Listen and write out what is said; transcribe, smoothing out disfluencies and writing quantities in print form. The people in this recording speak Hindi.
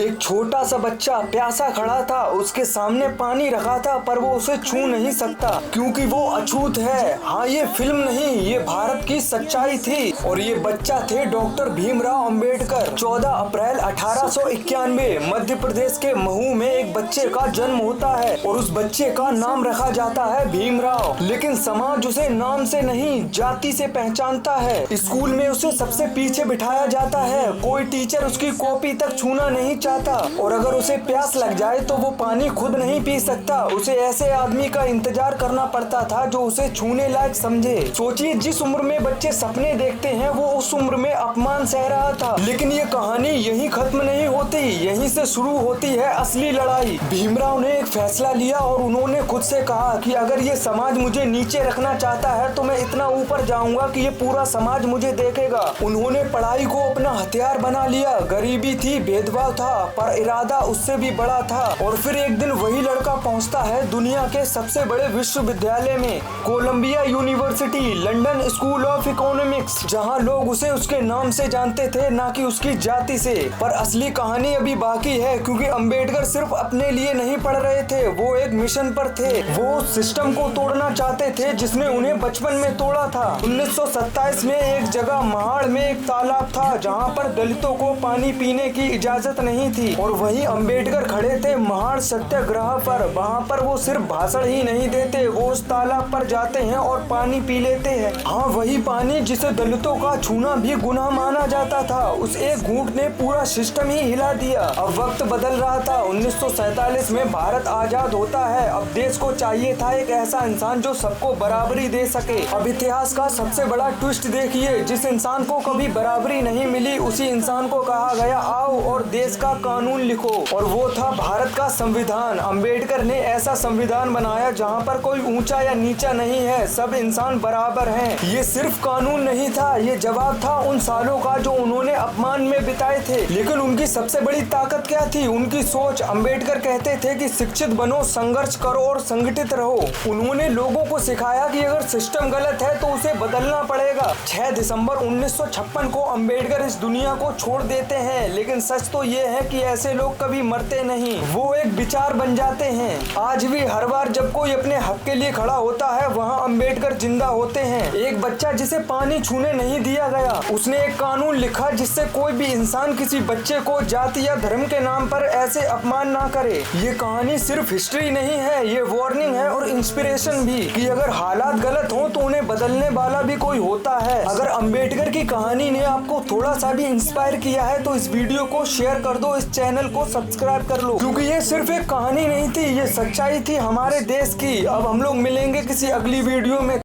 एक छोटा सा बच्चा प्यासा खड़ा था, उसके सामने पानी रखा था पर वो उसे छू नहीं सकता क्योंकि वो अछूत है। हाँ, ये फिल्म नहीं, ये भारत की सच्चाई थी और ये बच्चा थे डॉक्टर भीमराव अंबेडकर। 14 अप्रैल 1891 मध्य प्रदेश के महू में एक बच्चे का जन्म होता है और उस बच्चे का नाम रखा जाता है भीमराव। लेकिन समाज उसे नाम से नहीं, जाति से पहचानता है। स्कूल में उसे सबसे पीछे बिठाया जाता है। कोई टीचर उसकी कॉपी तक छूना नहीं चाहता और अगर उसे प्यास लग जाए तो वो पानी खुद नहीं पी सकता। उसे ऐसे आदमी का इंतजार करना पड़ता था जो उसे छूने लायक समझे। सोचिए, जिस उम्र में बच्चे सपने देखते हैं वो उस उम्र में अपमान सह रहा था। लेकिन ये कहानी यहीं खत्म नहीं होती, यहीं से शुरू होती है असली लड़ाई। भीमराव ने एक फैसला लिया और उन्होंने खुद से कहा कि अगर ये समाज मुझे नीचे रखना चाहता है तो मैं इतना ऊपर जाऊंगा कि ये पूरा समाज मुझे देखेगा। उन्होंने पढ़ाई को अपना हथियार बना लिया। गरीबी थी, भेदभाव था, पर इरादा उससे भी बड़ा था। और फिर एक दिन वही लड़का पहुंचता है दुनिया के सबसे बड़े विश्वविद्यालय में, Columbia University, London School of Economics, जहां लोग उसे उसके नाम से जानते थे, ना कि उसकी जाति से। पर असली कहानी अभी बाकी है, क्योंकि अंबेडकर सिर्फ अपने लिए नहीं पढ़ रहे थे, वो एक मिशन पर थे। वो सिस्टम को तोड़ना चाहते थे जिसने उन्हें बचपन में तोड़ा था। 1927 में एक जगह महाड़ में एक तालाब था जहाँ पर दलितों को पानी पीने की इजाजत नहीं थी और वहीं अंबेडकर खड़े थे महाड़ सत्याग्रह पर। वहाँ पर वो सिर्फ भाषण ही नहीं देते, वो उस तालाब पर जाते हैं और पानी पी लेते हैं। हाँ, वही पानी जिसे दलितों का छूना भी गुनाह माना जाता था। उस एक घूंट ने पूरा सिस्टम ही हिला दिया। अब वक्त बदल रहा था। 1947 में भारत आजाद होता है। अब देश को चाहिए था एक ऐसा इंसान जो सबको बराबरी दे सके। अब इतिहास का सबसे बड़ा ट्विस्ट देखिए, जिस इंसान को कभी बराबरी नहीं मिली उसी इंसान को कहा गया आओ और देश का कानून लिखो, और वो था भारत का संविधान। अंबेडकर ने ऐसा संविधान बनाया जहाँ पर कोई ऊंचा या नीचा नहीं है, सब इंसान बराबर हैं। ये सिर्फ कानून नहीं था, ये जवाब था उन सालों का जो उन्होंने अपमान में बिताए थे। लेकिन उनकी सबसे बड़ी ताकत क्या थी? उनकी सोच। अंबेडकर कहते थे कि शिक्षित बनो, संघर्ष करो और संगठित रहो। उन्होंने लोगों को सिखाया कि अगर सिस्टम गलत है तो उसे बदलना पड़ेगा। 6 दिसंबर 1956 को अंबेडकर इस दुनिया को छोड़ देते हैं, लेकिन सच तो ये है कि ऐसे लोग कभी मरते नहीं, वो एक विचार बन जाते हैं। आज भी हर बार जब कोई अपने हक के लिए खड़ा होता है वहाँ अंबेडकर जिंदा होते हैं। एक बच्चा जिसे पानी छूने नहीं दिया गया, उसने एक कानून लिखा जिससे कोई भी इंसान किसी बच्चे को जाति या धर्म के नाम पर ऐसे अपमान ना करे। ये कहानी सिर्फ हिस्ट्री नहीं है, ये वार्निंग है और इंस्पिरेशन भी, कि अगर हालात गलत हो तो उन्हें बदलने वाला भी कोई होता है। अगर अंबेडकर की कहानी ने आपको थोड़ा सा भी इंस्पायर किया है तो इस वीडियो को शेयर कर दो, इस चैनल को सब्सक्राइब कर लो, क्योंकि ये सिर्फ एक कहानी नहीं थी, ये सच्चाई थी हमारे देश की। अब हम लोग मिलेंगे किसी अगली वीडियो में।